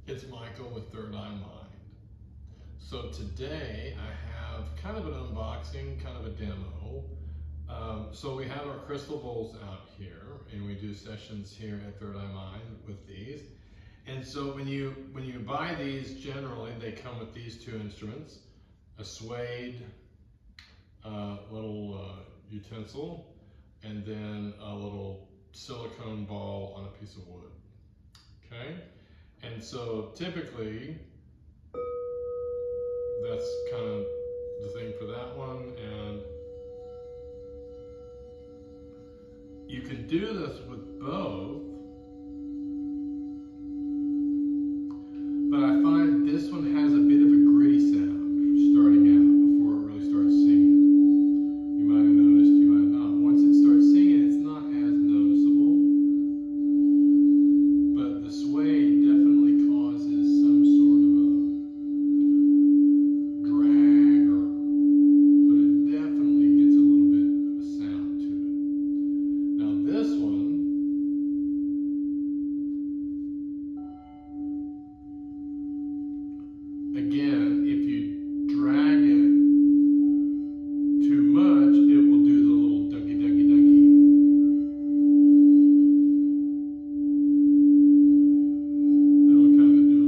It's Michael with Third Eye Mind. So today I have kind of an unboxing, kind of a demo. So we have our crystal bowls out here, and we do sessions here at Third Eye Mind with these. And so when you buy these, generally they come with these two instruments: a suede little utensil, and then a little silicone ball on a piece of wood. Okay, and so typically that's kind of the thing for that one. And you can do this with both, but I find this one has a bit of a gritty sound starting out before it really starts singing. You might have noticed, you might have not. Once it starts singing, it's not as noticeable, but the suede definitely causes some sort of a drag, but it definitely gets a little bit of a sound to it. Now this one, again, if you drag it too much, it will do the little ducky ducky ducky. It'll kind of do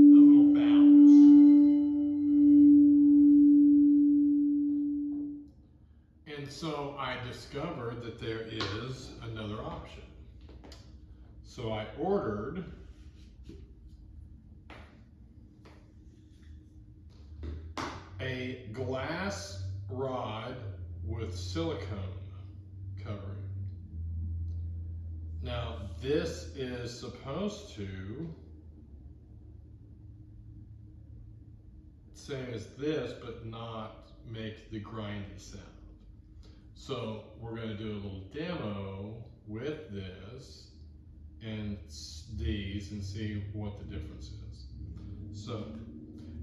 a little bounce. And so I discovered that there is another option. So I ordered a glass rod with silicone covering. Now this is supposed to, same as this, but not make the grindy sound. So we're going to do a little demo with this and these and see what the difference is. So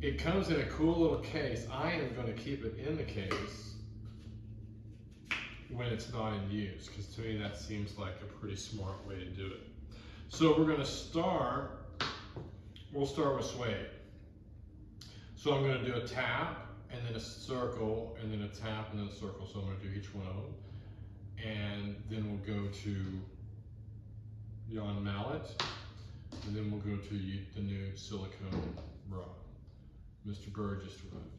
it comes in a cool little case. I am going to keep it in the case when it's not in use, because to me that seems like a pretty smart way to do it. So we're going to start, we'll start with suede. So I'm going to do a tap, and then a circle, and then a tap, and then a circle. So I'm going to do each one of them. And then we'll go to yon mallet, and then we'll go to the new silicone rod. Mr. Bird just arrived.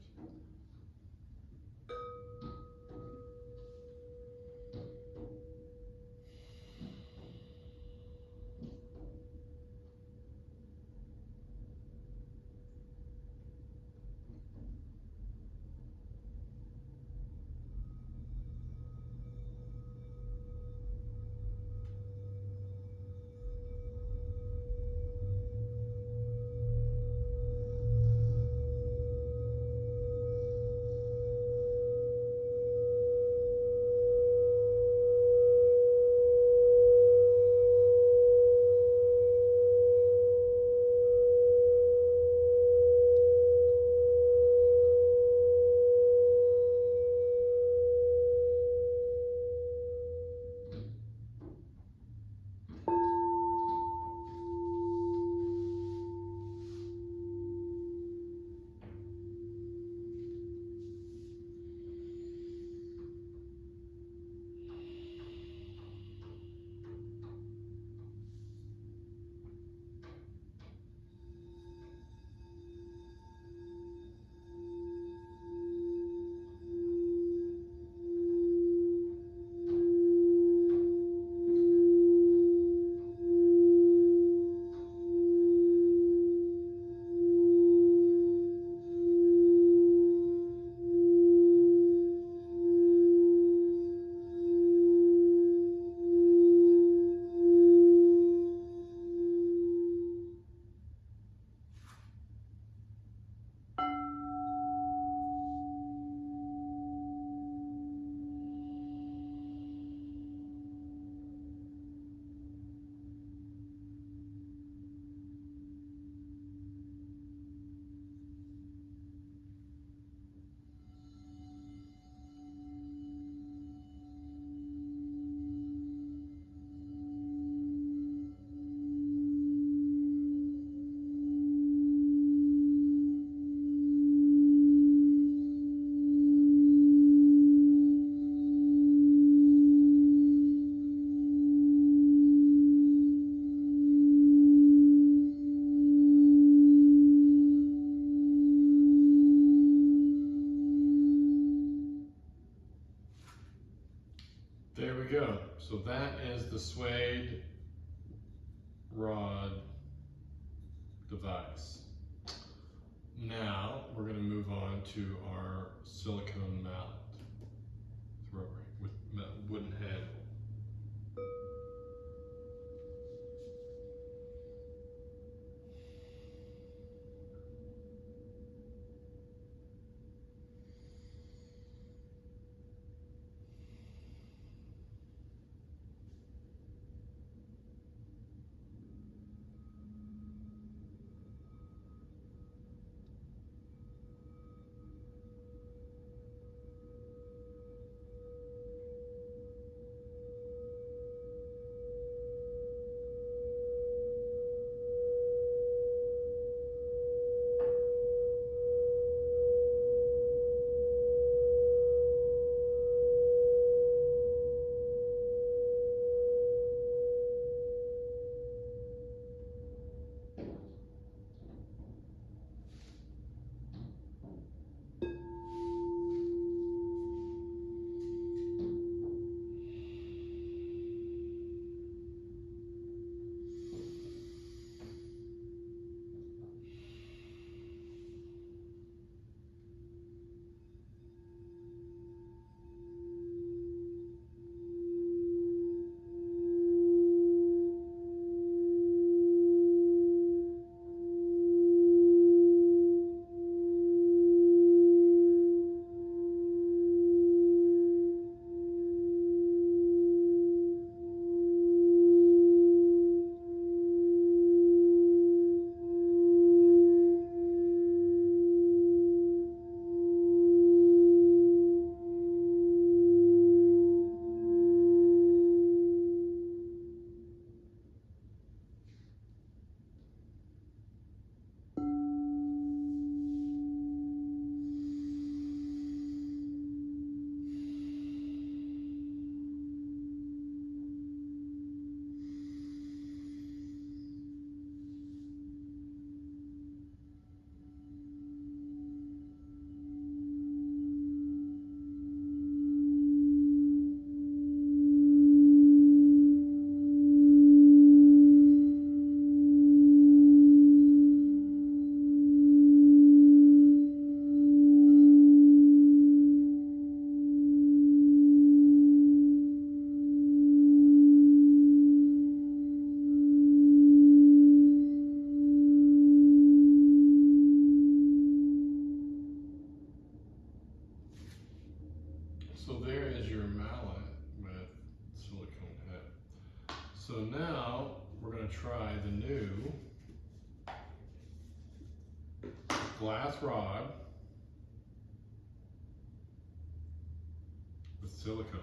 the suede rod device. Now we're going to move on to our silicone mallet thrower with wooden handle. So there is your mallet with silicone head. So now we're going to try the new glass rod with silicone.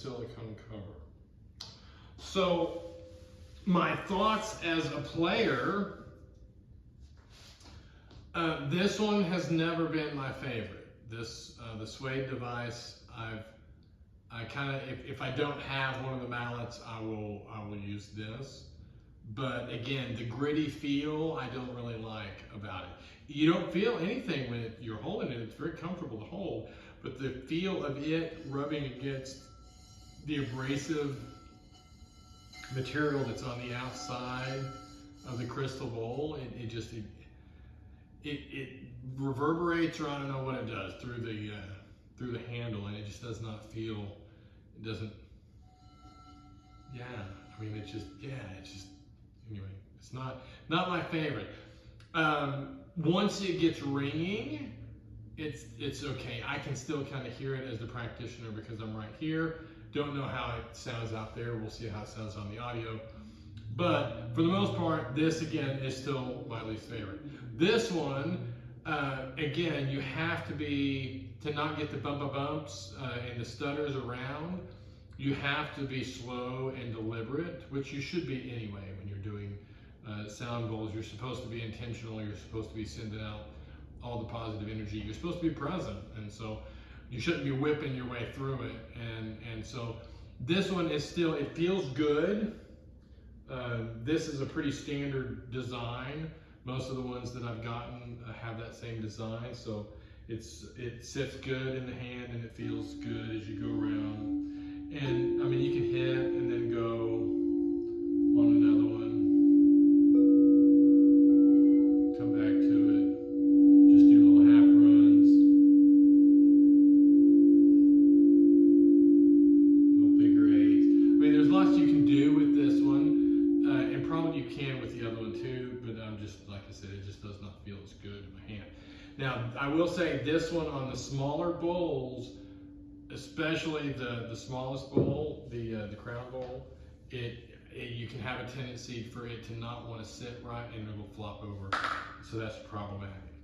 silicone cover. So my thoughts as a player, this one has never been my favorite. This the suede device, I kind of, if I don't have one of the mallets, I will use this. But again, the gritty feel I don't really like about it. You don't feel anything when you're holding it. It's very comfortable to hold, but the feel of it rubbing against the abrasive material that's on the outside of the crystal bowl, it reverberates, or I don't know what it does, through the handle, and it just does not feel, it doesn't, yeah, I mean, it's just, anyway, it's not my favorite. Once it gets ringing, it's okay. I can still kind of hear it as the practitioner because I'm right here. Don't know how it sounds out there. We'll see how it sounds on the audio. But for the most part, this again is still my least favorite. This one, again, you have to not get the bumps and the stutters around. You have to be slow and deliberate, which you should be anyway when you're doing sound bowls. You're supposed to be intentional. You're supposed to be sending out all the positive energy. You're supposed to be present, and so you shouldn't be whipping your way through it. And so this one is still, it feels good. This is a pretty standard design. Most of the ones that I've gotten have that same design, so it sits good in the hand and it feels good as you go around. And I mean, you can hit and then go on another one, come back to it, just do little half runs, little figure eights. I mean, there's lots you can do with this one, and probably you can with the other one too, but I'm just, like I said, it just does not feel as good in my hand. Now, I will say this one on the smaller bowls, especially the smallest bowl, the crown bowl, you can have a tendency for it to not want to sit right and it will flop over, so that's problematic.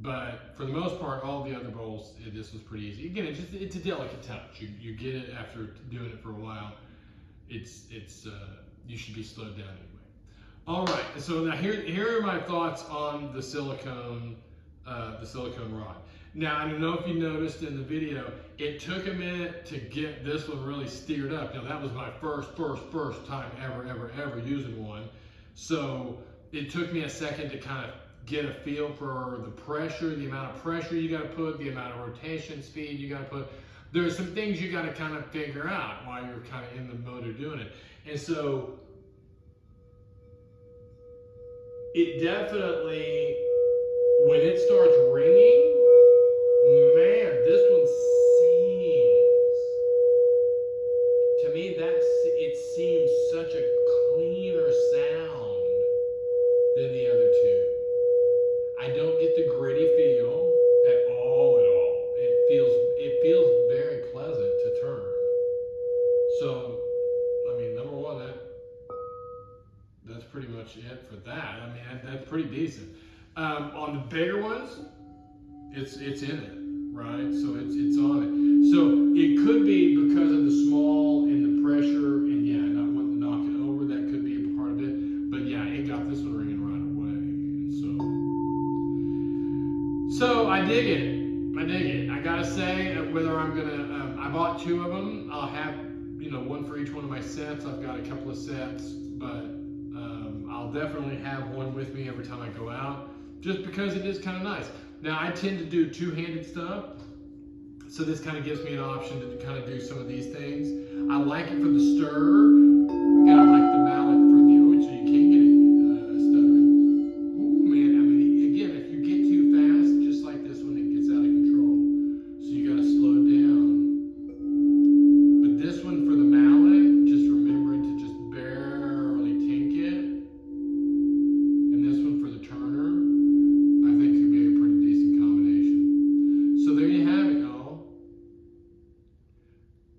But for the most part, all the other bowls, this was pretty easy. Again, it's a delicate touch. You get it after doing it for a while. You should be slowed down anyway. All right, so now here are my thoughts on the silicone rod. Now, I don't know if you noticed in the video, it took a minute to get this one really steered up. Now, that was my first time ever using one. So it took me a second to kind of get a feel for the pressure, the amount of pressure you got to put, the amount of rotation speed you got to put. There's some things you got to kind of figure out while you're kind of in the mode of doing it. And so it definitely, when it starts ringing, man, this one seems, to me, it seems such a cleaner sound than the other two. I don't get the gritty feel at all. It feels very pleasant to turn. So, I mean, number one, that's pretty much it for that. I mean, that's pretty decent. On the bigger ones, it's in it, right? So it's on it. So it could be because of the small and the pressure, and yeah, not wanting to knock it over. That could be a part of it. But yeah, it got this one ringing right away. And so I dig it. I gotta say, whether I'm gonna, I bought 2 of them. I'll have, one for each one of my sets. I've got a couple of sets, but I'll definitely have one with me every time I go out, just because it is kind of nice. Now, I tend to do two-handed stuff, so this kind of gives me an option to kind of do some of these things. I like it for the stir, and I like the mallet for the, so you can get it stuttering. Ooh, man, I mean, again, if you get too fast, just like this one, it gets out of control. So you got to slow down. But this one for the mallet, just remembering to just barely tink it. And this one for the turner, I think could be a pretty decent combination. So there you have it, y'all.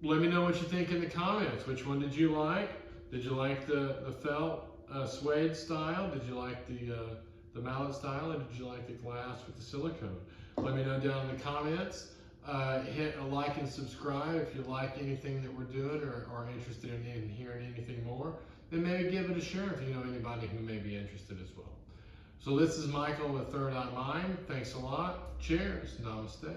Let me know what you think in the comments. Which one did you like? Did you like the felt suede style? Did you like the mallet style? Or did you like the glass with the silicone? Let me know down in the comments. hit a like and subscribe if you like anything that we're doing or are interested in hearing anything more. And maybe give it a share if you know anybody who may be interested as well. So this is Michael with Third Eye Mind. Thanks a lot. Cheers. Namaste.